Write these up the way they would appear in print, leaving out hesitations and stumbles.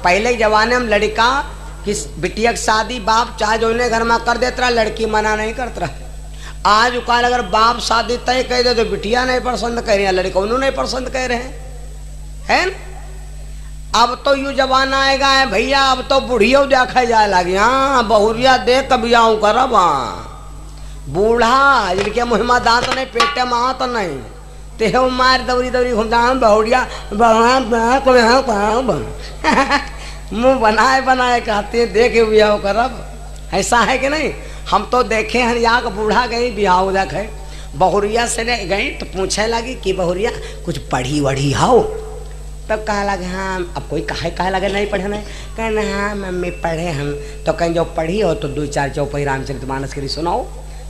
पहले जमाने में लड़का कि बिटिया की शादी बाप चाहे जो घर में कर देता रहा, लड़की मना नहीं करता रहा। आज काल अगर बाप शादी तय कह दे तो बिटिया नहीं पसंद कर रही है, लड़का उन्होंने नहीं पसंद कर रहे हैं। अब तो यू जमाना आएगा है भैया, अब तो बुढ़िया देखा जाए लगे। हाँ बहुरिया देख कभी आऊँ करब। बूढ़ा जिनके मुँह में दांत नहीं, पेटे में हाथ नहीं, ते मार दौरी दौरी घूमता बहुरिया मुँह बनाए बनाए कहते देखे बिहाव करब। ऐसा है कि नहीं? हम तो देखे हैं यहाँ का बूढ़ा गई बिहाव देखे, बहुरिया से गई तो पूछने लगी कि बहुरिया कुछ पढ़ी वढ़ी हो? तब कहा लगे हाँ। अब कोई कहे लगे नहीं पढ़े नहीं, कहना हाँ मम्मी पढ़े हम। तो कहीं जो पढ़ी हो तो 2-4 चौपाई रामचरितमानस के लिए सुनाओ।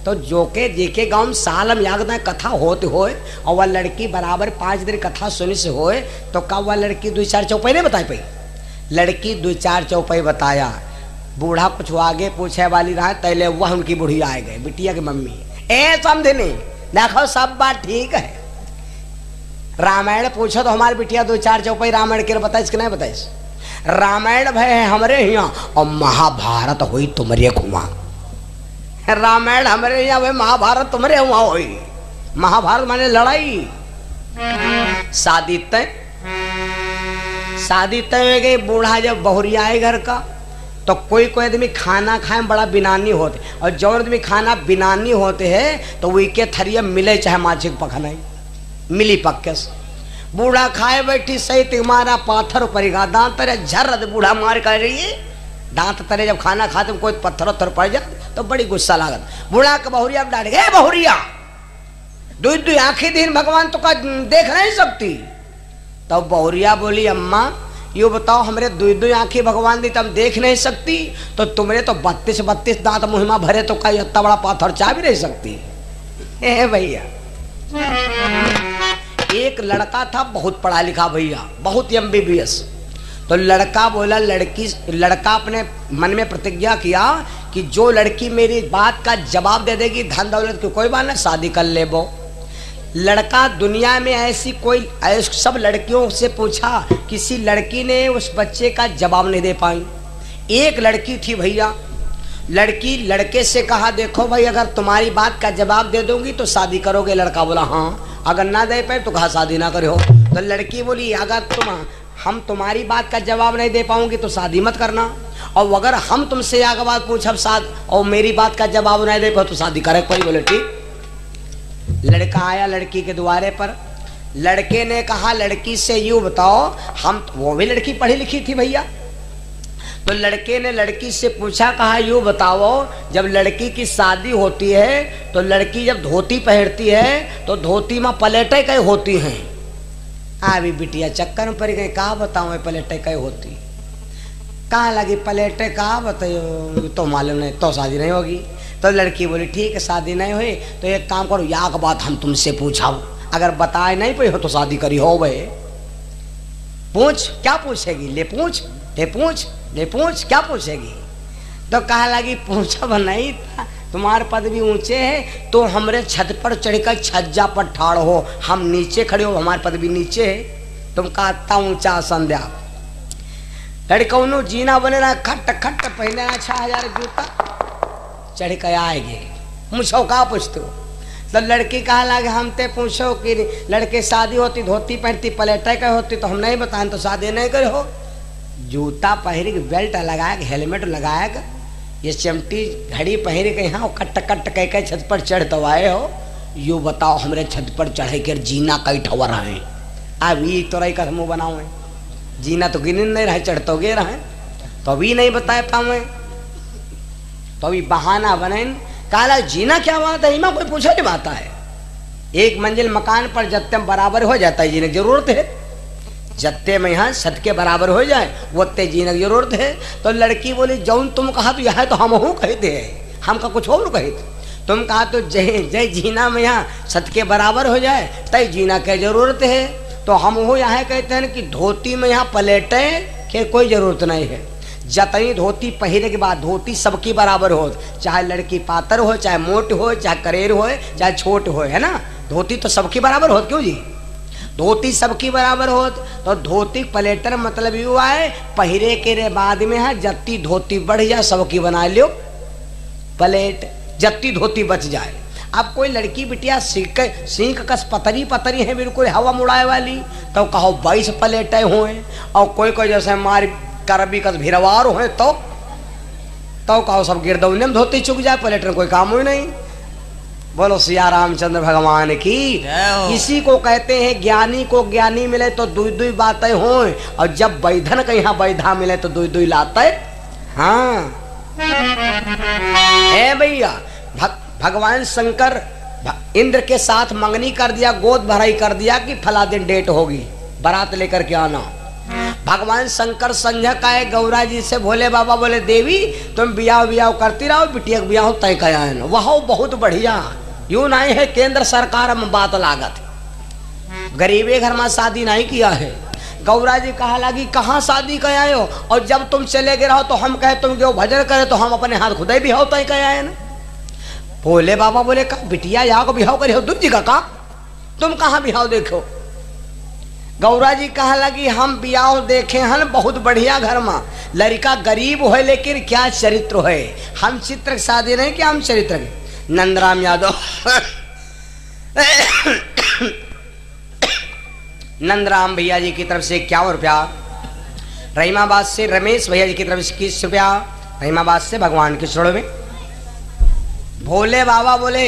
तो जो के जेके गाँव में साल में याद नहीं कथा होते होए और वह लड़की बराबर 5 दिन कथा सुनी से होए, तो कब वह लड़की 2-4 चौपाई नहीं बता पाई? लड़की 2-4 चौपाई बताया। बूढ़ा कुछ आगे पूछे वाली रहा, तैले वह उनकी बुढ़िया आ गए, बिटिया की मम्मी। समझे नहीं, देखो सब बात ठीक है। रामायण पूछो तो हमारी बिटिया 2-4 चौपाई रामायण के बताइस कि नहीं बताइस? रामायण भय है हमारे यहाँ और महाभारत हुई तुम्हारे खुआ। रामायण हमारे यहाँ हुए, महाभारत तुम्हारे वहां हुई। महाभारत माने लड़ाई। शादी तय हो गई। बूढ़ा जब बहुरिया आए घर का तो कोई आदमी खाना खाए बड़ा बिनानी होते, और जो आदमी खाना बिनानी होते है तो वही के थरिया मिले चाहे माछी पखना मिली पक्के से। बूढ़ा खाए बैठी सही तुम्हारा पाथर पड़ेगा, दांत तरे झर बूढ़ा मार कर रही है। दांत तरे जब खाना खाते कोई पत्थर उत्थर पड़ जाए तो बड़ी गुस्सा लागत। बूढ़ा के बहुरिया डांट गए, बहुरिया 2 आंखें दिन भगवान तो का देख नहीं सकती। तब बहुरिया बोली अम्मा यो बताओ, हमरे 2 आंखें भगवान दी तब देख नहीं सकती, तो तुमरे तो 32 दांत मुँह में भरे तो का इतना बड़ा पाथर चाह भी नहीं सकती। भैया एक लड़का था बहुत पढ़ा लिखा भैया, बहुत MBBS। तो लड़का बोला लड़का अपने मन में प्रतिज्ञा किया कि जो लड़की मेरी बात का जवाब दे देगी धन दौलत की कोई बात नहीं, शादी कर ले। वो लड़का दुनिया में ऐसी सब लड़कियों से पूछा, किसी लड़की ने उस बच्चे का जवाब नहीं दे पाई। एक लड़की थी भैया, लड़की लड़के से कहा देखो भाई अगर तुम्हारी बात का जवाब दे दूंगी तो शादी करोगे? लड़का बोला हाँ। अगर ना दे पाए तो कहा शादी ना करो। तो लड़की बोली अगर हम तुम्हारी बात का जवाब नहीं दे पाऊंगी तो शादी मत करना, और अगर हम तुमसे आगे बात पूछब और मेरी बात का जवाब नहीं दे पाओ तो शादी करे पड़ी। बोले ठीक। लड़का आया लड़की के द्वारे पर। लड़के ने कहा लड़की से यूं बताओ, वो भी लड़की पढ़ी लिखी थी भैया। तो लड़के ने लड़की से पूछा, कहा यूं बताओ जब लड़की की शादी होती है तो लड़की जब धोती पहनती है तो धोती में पलेटें कई होती हैं? अभी बिटिया चक्कर में पड़ गई, कहा बताऊँ पलेटें कई होती? कहाँ लगी पलेटें, कहा बताइए तो मालूम नहीं, तो शादी नहीं होगी। तो लड़की बोली ठीक है शादी नहीं हुई तो एक काम करो, या बात हम तुमसे पूछाओ, अगर बताए नहीं पाई हो तो शादी करी हो। भाई पूछ, क्या पूछेगी? ले पूछ क्या पूछेगी? तो कहा लगी पूछब नहीं था, तुम्हारे पद भी ऊंचे है तो हमरे छत पर चढ़कर छज्जा पर ठाड़ हो, हम नीचे खड़े हो, हमारे पद भी नीचे है, तुम कहता ऊंचा आसन दे। लड़कौनो जीना बने रहा, खट खट पहने 6000 जूता चढ़ के आएगे, मुझो का पूछते हो? तो लड़की कहा लगे हम ते पूछो कि लड़के शादी होती धोती पहनती पलेटे का होती तो हम नहीं बताएं तो शादी नहीं करे हो। जूता पहन के बेल्ट लगाए, हेलमेट लगाए, ये चमटी घड़ी पहन के यहाँ कट कट कह छत पर चढ़ तो आए हो। यू बताओ हमरे छत पर चढ़े कर जीना कई ठवर रहे, अब ये तो रही का मुँह बनाओ, जीना तो गिन नहीं रहे, चढ़ तो गे रहे, तो अभी नहीं बताए पावे, तो अभी बहाना बने। काला जीना क्या बात है, इमा कोई पूछा नहीं बात है। एक मंजिल मकान पर जत्ते में बराबर हो जाता है, जीने की जरूरत है। जत्ते में यहाँ छत के बराबर हो जाए वो ते जीने की जरूरत है। तो लड़की बोली जौन तुम कहा तो यह तो हम हूँ कहते हैं, हम का कुछ और कहते। तुम कहा तो जय जीना में यहाँ छत के बराबर हो जाए तय जीना की जरूरत है, तो हम वो यहाँ कहते हैं कि धोती में यहाँ पलेटे के कोई जरूरत नहीं है। जतनी धोती पहने के बाद धोती सबकी बराबर हो, चाहे लड़की पातर हो, चाहे मोट हो, चाहे करेर हो, चाहे छोट हो, है ना, धोती तो सबकी बराबर हो। क्यों जी? धोती सबकी बराबर होत, तो धोती पलेटर मतलब ये हुआ है पहिरे के रे बाद में है जत्ती धोती बढ़ जाए सबकी बना लियो पलेट, जत्ती धोती बच जाए। अब कोई लड़की बिटिया सीख कस पतरी पतरी है बिल्कुल हवा मुड़ाए वाली, तो कहो 22 पलेटें हुए, और कोई कोई जैसे मार करबी कस भिरवार हुए तो कहो सब गिरदौने में धोती चुक जाए, पलेटर कोई काम ही नहीं। बोलो सिया रामचंद्र भगवान की। इसी को कहते हैं ज्ञानी को ज्ञानी मिले तो दुई दुई बातें हों, और जब बैधन के यहाँ बैधा मिले तो दुई दुई लाते। हाँ है भैया, भगवान शंकर इंद्र के साथ मंगनी कर दिया, गोद भराई कर दिया कि फला दिन डेट होगी, बारात लेकर के आना। भगवान शंकर संध्या का है गौरा जी से भोले बाबा बोले देवी तुम बियाह बियाह करती रहो, बिटिया बियाह तय कया है वह बहुत बढ़िया, यूं नहीं है केंद्र सरकार में बात लागत, गरीबे घर में शादी नहीं किया है। गौरा जी कहा लगी कहाँ शादी कया हो, और जब तुम चले गए रहो तो हम कहे तुम जो भजन करे तो हम अपने हाथ खुद ही बिहाव तय कया है ना। भोले बाबा बोले का बिटिया यहाँ को बिहाव करे हो दूजी का तुम कहाँ बिहाव देखो। गौरा जी कहा लगी हम बियाह देखे हैं बहुत बढ़िया घर में, लड़का गरीब है लेकिन क्या चरित्र है, हम चित्र की शादी नहीं कि हम चरित्र के। नंदराम यादव नंदराम भैया जी की तरफ से 51 रुपया, रहीमाबाद से रमेश भैया जी की तरफ से 21 रुपया, रहीमाबाद से भगवान के चरणों में। भोले बाबा बोले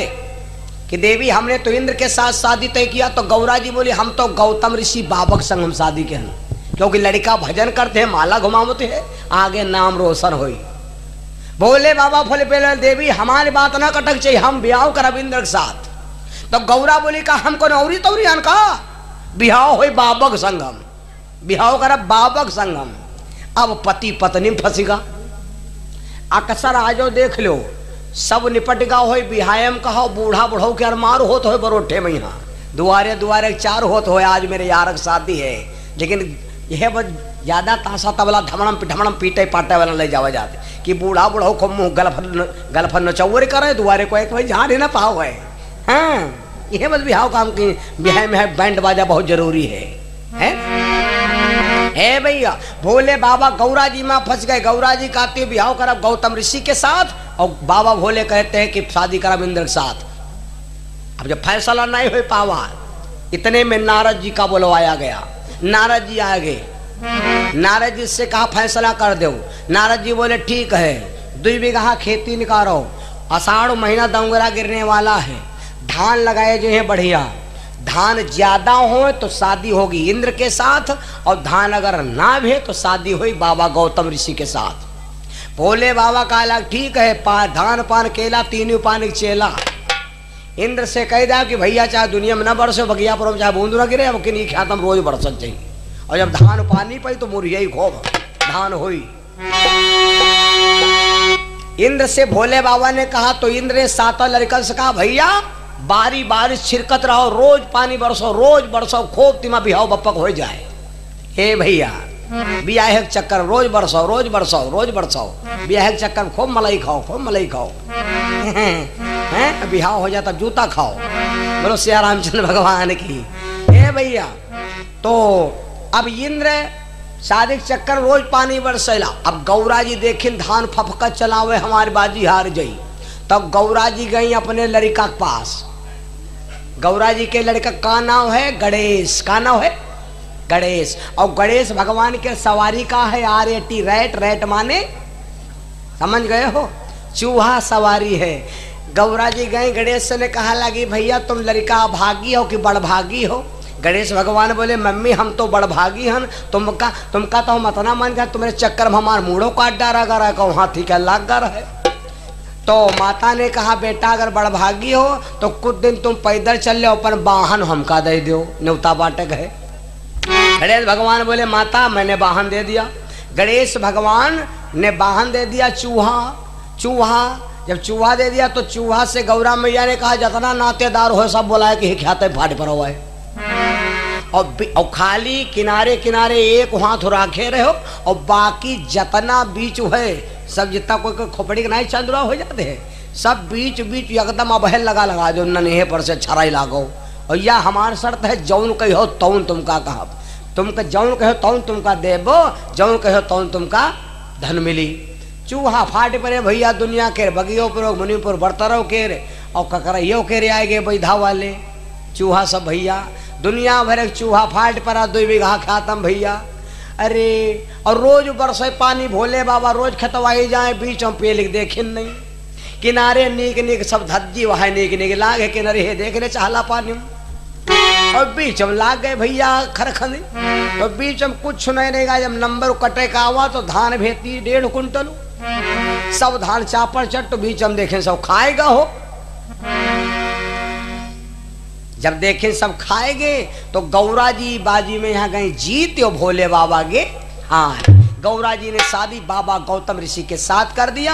कि देवी हमने तो इंद्र के साथ शादी तय किया, तो गौरा जी बोली हम तो गौतम ऋषि बाबक संग हम शादी के हैं, क्योंकि लड़का भजन करते हैं माला घुमावते हैं आगे नाम रोशन होई। भोले बाबा बोले पहले देवी हमारी बात ना कटक चाहिए, हम ब्याह करब इंद्र के साथ। तो गौरा बोली का हमको नौरी तौरी का बिहाव हो बाबक संगम, बिहाव करब बाबक संगम। अब पति पत्नी फंसीगा, अक्सर आजो देख लो सब निपट गा हो बिहायम कहो बूढ़ा बुढ़ाऊ के अरमार होत हो बरोठे में यहाँ दुआरे दुआरे 4 होत हो। आज मेरे यार की शादी है, लेकिन यह बस ज्यादा ताशा तबला धमड़म पीटे पाटे वाला ले जावा जाते कि बूढ़ा बुढ़ाऊ को मुँह गलफन नचौर करे दुआरे को एक भाई जहाँ ना पाओ है। हाँ यह बस बिहाव काम की बिहाय में बैंड बाजा बहुत जरूरी है भैया। भोले बाबा गौरा जी में फंस गए, गौरा जी कहते बिहाव करब गौतम ऋषि के साथ, और बाबा भोले कहते हैं कि शादी करब इंद्र के साथ। अब जब फैसला नहीं हो पावा इतने में नारद जी का बुलवाया गया, नारद जी आ गए, नारद जी से कहा फैसला कर दो। नारद जी बोले ठीक है 2 बीघा खेती निकालो, आषाढ़ महीना दंगरा गिरने वाला है, धान लगाए जो है बढ़िया, धान ज्यादा हो तो शादी होगी इंद्र के साथ, और धान अगर ना भी तो शादी हुई बाबा गौतम ऋषि के साथ। भोले बाबा का अलग ठीक है धान पान केला तीनों पानी चेला। इंद्र से कह दिया कि भैया चाहे दुनिया में न बरसे बगिया पर चाहे बूंद न गिरे, अब कि ख्यातम रोज बरसत चाहिए, और जब धान पानी पाई तो मुरिया ही खूब धान हुई। इंद्र से भोले बाबा ने कहा, तो इंद्र ने 7 लड़कन से कहा भैया बारी बारिश छिड़कत रहो, रोज पानी बरसो खूब तिमा बिहाव बप्पक हो जाए। हे भैया बियाह के चक्कर रोज बरसो बियाह के चक्कर खूब मलाई खाओ हैं बिहाव हो जाता जूता खाओ। बोलो सिया रामचंद्र भगवान की। हे भैया तो अब इंद्र शादी के चक्कर रोज पानी बरसेला। अब गौरा जी देखिन धान फफका चलावे हमारी बाजी हार गई, तब गौरा जी गई अपने लड़का के पास। गौरा जी के लड़का का नाम है गणेश, का नाम है गणेश, और गणेश भगवान के सवारी का है RAT रैट माने समझ गए हो चूहा सवारी है। गौरा जी गए गणेश से ने कहा लगी भैया तुम लड़का भागी हो कि बड़भागी हो। गणेश भगवान बोले मम्मी हम तो बड़भागी हन, तुमका तो मतना मन गया, तुम्हारे चक्कर में हमारे मूढ़ों काट डारा गा कहो हाथी का लाग गा है। तो माता ने कहा बेटा अगर बड़भागी हो तो कुछ दिन तुम पैदल चल लो, अपन वाहन हमका दे दो, न्योता बाटे गए। गणेश भगवान बोले माता मैंने वाहन दे दिया। गणेश भगवान ने वाहन दे दिया चूहा। जब चूहा दे दिया तो चूहा से गौरा मैया ने कहा जितना नातेदार हो सब बोला है कि ख्याते फाट पर हुआ है, और खाली किनारे किनारे एक हाथ राखे रहो, और बाकी जितना बीच है सब जितना कोई खोपड़ी के नहीं चंदुआ हो जाते हैं सब बीच एकदम अबहल लगा जो नन्हे पर से छराई लागो और या हमार शर्त है जौन कहो तौन तुमका कहब, तुमका जौन कहो तौन तुमका देबो, जौन कहो तौन तुमका धन मिली। चूहा फाट पड़े भैया दुनिया के बगियो पर मुनिपुर बर्तरों के और ककरइयो के आएगे बैधा वाले चूहा सब भैया, दुनिया भर चूहा फाट पड़ा 2 बीघा खातम भैया। अरे और रोज बरसे पानी भोले बाबा रोज खतवाई जाए, बीच में पे लिख देखे नहीं, किनारे नीक नीक सब धज्जी वहां नीक नीक लागे किनारे हे देखने चाहला पानी और बीच में लाग गए भैया खरखंद। तो बीच में कुछ नहीं रहेगा, जब नंबर कटे का आवा तो धान भेती 1.5 कुंटल, सब धान चापर चट, तो बीच में देखें सब खाएगा हो। जब देखें सब खाएंगे तो गौरा जी बाजी में यहाँ गए जीते भोले बाबा के। हाँ, गौरा जी ने शादी बाबा गौतम ऋषि के साथ कर दिया।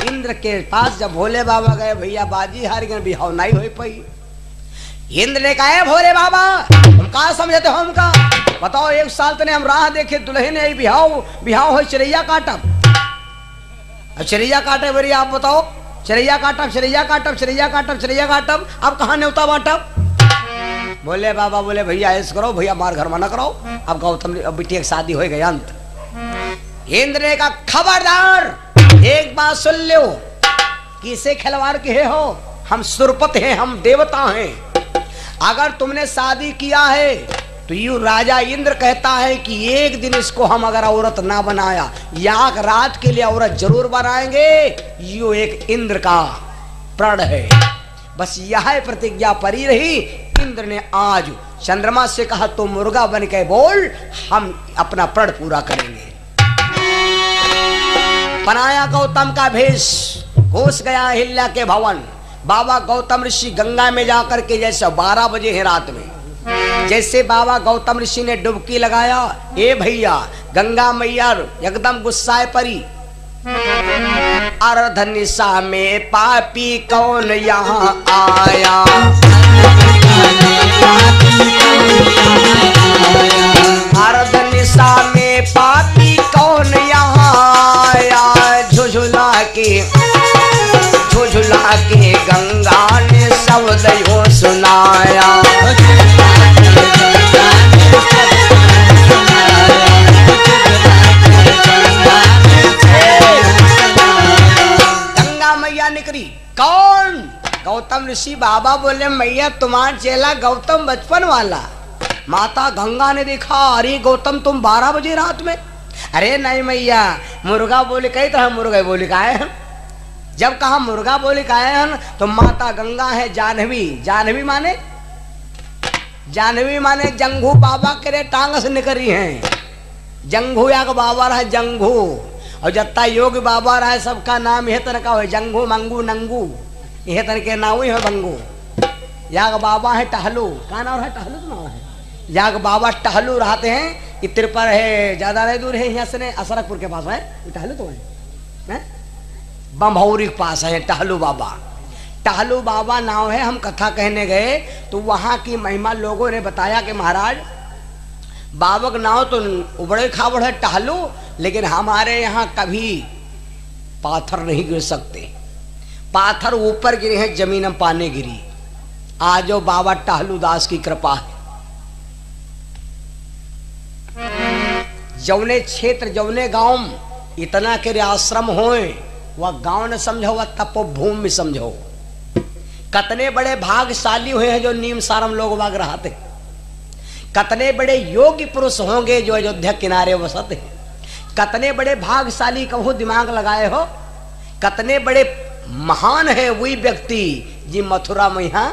इंद्र के पास जब भोले बाबा गए भैया बाजी हार गए, बिहाव नहीं हो पाई। इंद्र ने कहा भोले बाबा हम कहा समझते हो हमका, बताओ 1 साल तने हम राह देखे दुल्हन ने बिहाव हो चिड़ैया काटब, चिड़ैया काटे बरी आप बताओ, चिड़ैया काटब चिड़ैया काटब चिड़ैया काटब चिड़ैया काटब, अब कहाँ न्योता बांटब। बोले बाबा बोले भैया ऐसा करो भैया मार घर मना कराओ, अब गौतम बिटिया की शादी हो गई अंत। इंद्र ने कहा खबरदार एक बात सुन लो, किसे खिलवाड़ के हो, हम सुरपत हैं, हम देवता हैं। अगर तुमने शादी किया है तो यू राजा इंद्र कहता है कि एक दिन इसको हम अगर औरत ना बनाया या रात के लिए औरत जरूर बनाएंगे, यू एक इंद्र का प्रण है। बस यह प्रतिज्ञा परी रही। इंद्र ने आज चंद्रमा से कहा तो मुर्गा बन के बोल, हम अपना प्रण पूरा करेंगे। बनाया गौतम का भेष, घुस गया अहिल्या के भवन। बाबा गौतम ऋषि गंगा में जाकर के जैसे 12 बजे है रात में, जैसे बाबा गौतम ऋषि ने डुबकी लगाया, ए भैया गंगा मैया एकदम गुस्साए परी। अर्धनिशा में पापी कौन यहाँ आया, अर्धनिशा में पापी कौन यहाँ आया, झुझुला के गंगा ने शब्द यो सुनाया। गंगा मैया निकली, कौन? गौतम ऋषि। बाबा बोले मैया तुम्हारा चेला गौतम बचपन वाला। माता गंगा ने देखा, अरे गौतम तुम 12 बजे रात में? अरे नहीं मैया, मुर्गा बोले कही तो हम मुर्गा बोले का आए हैं। जब कहा मुर्गा बोले का आए हैं तो माता गंगा है जानवी, जानवी माने जंघू बाबा के रे टांग से निकली हैं। जंघू या का बाबा रहा जंघू, और जत्ता योग बाबा रहा सबका नाम यह तरह का हो, जंघू मंगू नंगू यह तरह के नाम ही है बंगू। याग बाबा है टहलू, कहा नाम है टहलू तो नाम है, याग बाबा टहलू रहते हैं। इत्र पर है, ज्यादा नहीं दूर है यहाँ से, असरकपुर के पास है टहलू तो है, बम्भौरी के पास है टहलू बाबा। टहलू बाबा नाम है। हम कथा कहने गए तो वहां की महिमा लोगों ने बताया कि महाराज बाबा का नाम तो उबड़े खाबड़ है टहलू, लेकिन हमारे यहाँ कभी पाथर नहीं गिर सकते। पाथर ऊपर गिरे हैं, जमीन में पानी गिरी। आज बाबा टहलू दास की कृपा है। जौने क्षेत्र जौने गांव इतना के आश्रम होए, वह गांव न समझो, वह तपोभूमि समझो। कतने बड़े भाग्यशाली हुए हैं जो नीम सारम लोग बाग रहते, कतने बड़े योगी पुरुष होंगे जो अयोध्या किनारे वसते हैं, कतने बड़े भाग्यशाली कहो दिमाग लगाए हो, कतने बड़े महान है वही व्यक्ति जी मथुरा में यहाँ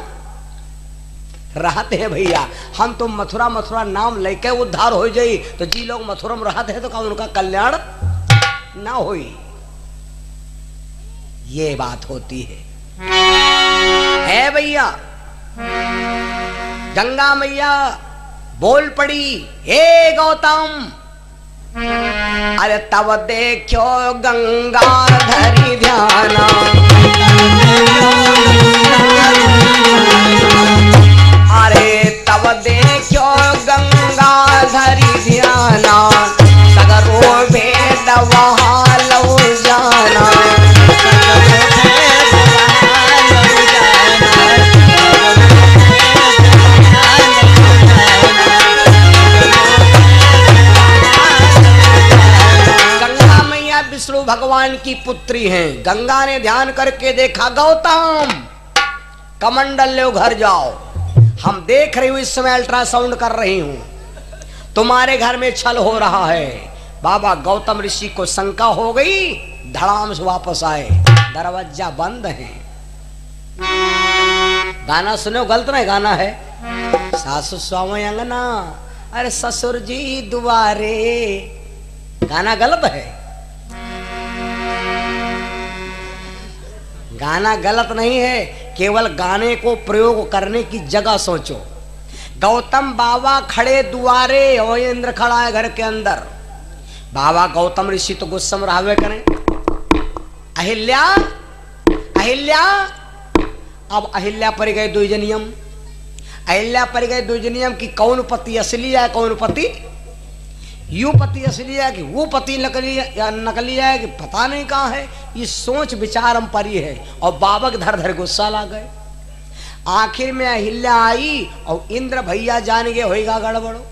रहते हैं। भैया हम तो मथुरा नाम लेके उद्धार हो जाई, तो जी लोग मथुरा में रहते हैं तो क्या उनका कल्याण ना होई? ये बात होती है भैया। गंगा मैया बोल पड़ी, हे गौतम, अरे तब देखो गंगा धरी ध्याना, अरे तब देखो गंगा धरी ध्याना, सगरो भेद वहाँ लो जाना, विष्णु भगवान की पुत्री हैं। गंगा ने ध्यान करके देखा, गौतम कमंडल लो, घर जाओ, हम देख रही हूं, इस समय अल्ट्रासाउंड कर रही हूं, तुम्हारे घर में छल हो रहा है। बाबा गौतम ऋषि को शंका हो गई, धड़ाम से वापस आए, दरवाजा बंद है। गाना सुनो, गलत नहीं गाना है। सासु स्वामी अंगना, अरे ससुर जी दुआरे, गाना गलत है। गाना गलत नहीं है, केवल गाने को प्रयोग करने की जगह सोचो। गौतम बाबा खड़े दुआरे और इंद्र खड़ा है घर के अंदर। बाबा गौतम ऋषि तो गुस्सा में रहवे करें, अहिल्या अहिल्या। अब अहिल्या पर गए द्विजनियम, अहिल्या पर गए द्विजनियम की कौन पति असली है, कौन पति यू पति असली है कि वो पति नकली या नकली है कि पता नहीं कहाँ है। ये सोच विचार हम परी है। और बाबा के धर धर गुस्सा ला गए। आखिर में अहिल्या आई और इंद्र भैया जान गए होएगा गड़बड़ो।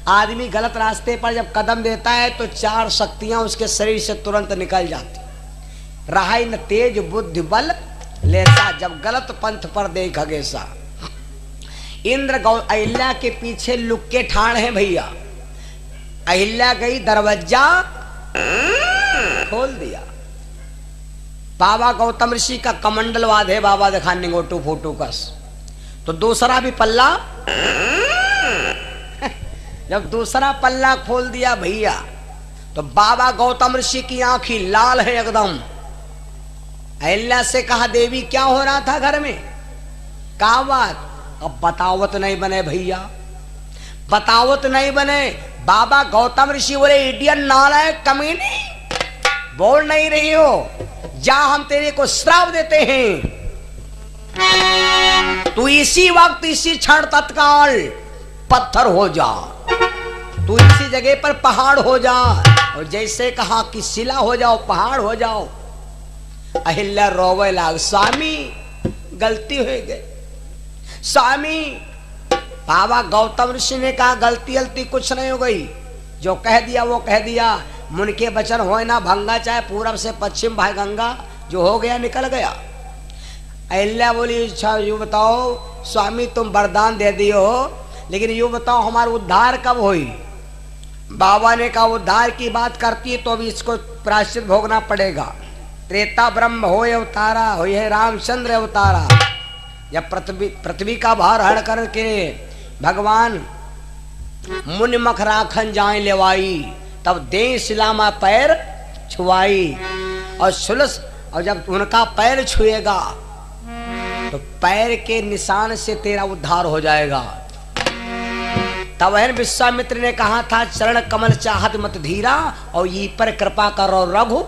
आदमी गलत रास्ते पर जब कदम देता है तो चार शक्तियां उसके शरीर से तुरंत निकल जाती। रहाई न तेज बुद्धि बल लेसा, जब गलत पंथ पर देख खगेसा। इंद्र अहिल्या के पीछे लुक के ठाड़ है भैया। अहिल्या गई, दरवाजा खोल दिया। बाबा गौतम ऋषि का कमंडल वाद है, बाबा दिखाने गोटू फोटू कस। तो दूसरा भी पल्ला जब दूसरा पल्ला खोल दिया भैया, तो बाबा गौतम ऋषि की आंखें लाल है एकदम। अहिल्या से कहा, देवी क्या हो रहा था घर में, क्या बात। अब बतावत नहीं बने भैया, बतावत नहीं बने। बाबा गौतम ऋषि बोले, इडियन नालायक कमीनी, बोल नहीं रही हो, जा हम तेरे को श्राप देते हैं। तू इसी वक्त इसी क्षण तत्काल पत्थर हो जा, तू इसी जगह पर पहाड़ हो जा। और जैसे कहा कि शिला हो जाओ, पहाड़ हो जाओ। अहिल्या रोवे लाग, स्वामी गलती हो गई स्वामी। बाबा गौतम ऋषि ने कहा, गलती गलती कुछ नहीं हो गई, जो कह दिया वो कह दिया। मुन के वचन होए ना भंगा, चाहे पूरब से पश्चिम भाई गंगा, जो हो गया निकल गया। अहिल्या बोली, अच्छा यूं बताओ स्वामी, तुम वरदान दे दियो, लेकिन यूं बताओ हमारा उद्धार कब हुई। बाबा ने कहा, उद्धार की बात करती है तो अभी इसको प्रायश्चित भोगना पड़ेगा। त्रेता ब्रह्म हो अवतारा, हो है रामचंद्र अवतारा। जब पृथ्वी का भार हड़ करके भगवान मुनि मख राखन जाए लेवाई, तब दे शिलामा पैर छुआई। और सुलस, और जब उनका पैर छुएगा तो पैर के निशान से तेरा उद्धार हो जाएगा। तब विश्वामित्र ने कहा था, चरण कमल चाहत मत धीरा, और ये पर कृपा करो रघु।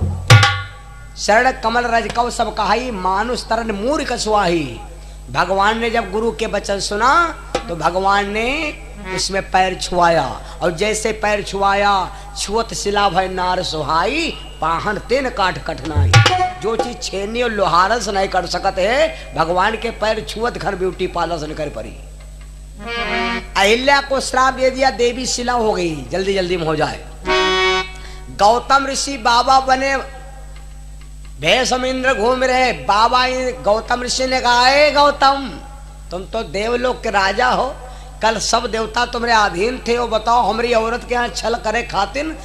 शरण कमल रजकव सब कहाई, मानुष तरन मूर्ख सुआही। भगवान ने जब गुरु के वचन सुना तो भगवान ने उसमें पैर छुआया, और जैसे पैर छुआया, छुअत शिला भय नार सुहाई, पाहन तेन काट कठनाई। जो चीज छेनी और लोहार से नहीं कर सकते है, भगवान के पैर छुअत घर ब्यूटी पार्लर से निकल पड़ी। अहिल्या को श्राप दे दिया, देवी शिला हो गई, जल्दी जल्दी में हो जाए। गौतम ऋषि बाबा बने, भैसम इंद्र घूम रहे। बाबा गौतम ऋषि ने कहा, ए गौतम, तुम तो देवलोक के राजा हो, कल सब देवता तुम्हारे अधीन थे, वो बताओ हमारी औरत के यहाँ छल करे खातिन